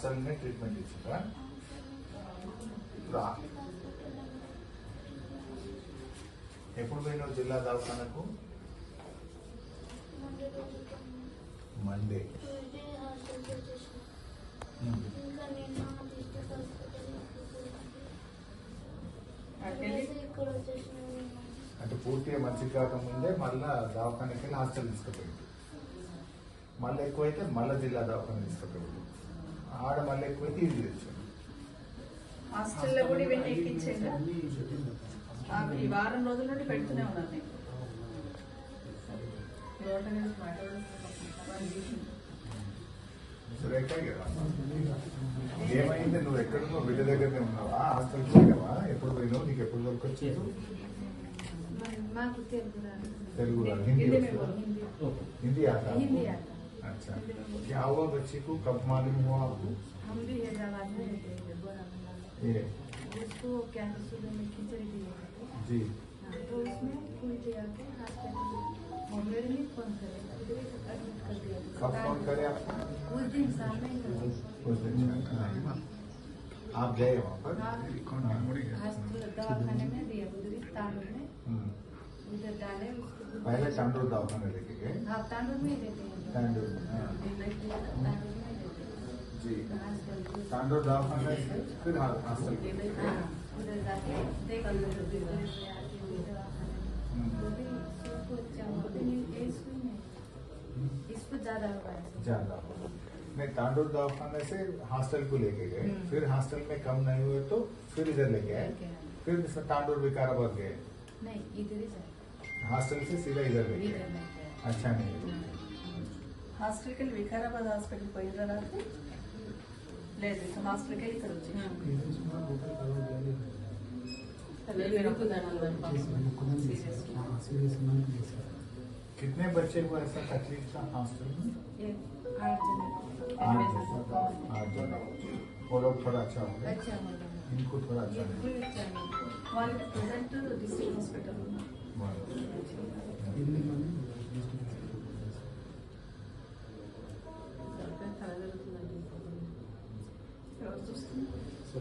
హాస్టల్నే treatment ఇచ్చిందా? ఎప్పుడు పోయినావు జిల్లా దవాఖానకు? మండే. అంటే పూర్తిగా మంచిగా కాకముందే మళ్ళా దవాఖానకి వెళ్ళి హాస్టల్ తీసుకుపోయింది. మళ్ళీ ఎక్కువైతే మళ్ళీ జిల్లా దవాఖాన తీసుకుపోయింది. ఆడ మళ్ళీ ఎక్కువైతే ఇది తెచ్చాను. హాస్టల్లో కూడా ఇవన్నీ ఎక్కించేదా? ఈ వారం రోజుల నుండి పెడుతూనే ఉన్నాను. ఏమైంది? నువ్వు ఎక్కడున్నావు? బిడ్డ దగ్గరనే ఉన్నావా? హాస్టల్కి పోయినావా? ఎప్పుడు పోయినావు? నీకు ఎప్పుడు దొరకొచ్చావు? తెలుగు हिंदी आता है? अच्छा, क्या हुआ बच्चे को? कब मालूम हुआ आपको? हम भी हैदराबाद में रहते हैं, बोरामुल्ला में। ये उसको कैंसर सुबह में खिचड़ी दिए थे जी। तो उसमें कोई दिया के हॉस्पिटल मेरे लिए फोन करे, एडमिट कर दिया। कब फोन करे आपको? उस दिन सामने उस दिन आप गए वहाँ पर? दवाखाने में दिया, उधर तांडूर में उधर डाले। पहले तांडूर दवाखाने लेके गए? हाँ, तांडूर में देते हैं। तांडूर जी, तांडूर दवाखाने से फिर हॉस्टल उधर जाके देख इसको ज्यादा नहीं, तांडूर दवाखाने से हॉस्टल को लेके गए, फिर हॉस्टल में कम नहीं हुए तो फिर इधर लेके आए, फिर तांडूर विकाराबाद गए। नहीं, इधर ही जाए, हॉस्टल से सीधा इधर लेके आए। अच्छा नहीं, హాస్టల్కి వెళ్ళి వికారాబాద్ హాస్పిటల్ పోయిన తర్వాత లేదు, హాస్టల్కి వెళ్ళి ఇక్కడ వచ్చి कितने बच्चे को ऐसा तकलीफ था हॉस्टल में? 8 जन। वो लोग थोड़ा अच्छा हो गया, अच्छा हो गया, इनको थोड़ा अच्छा है। వాళ్ళకి ప్రెజెంట్ డిస్ట్రిక్ట్ హాస్పిటల్ So,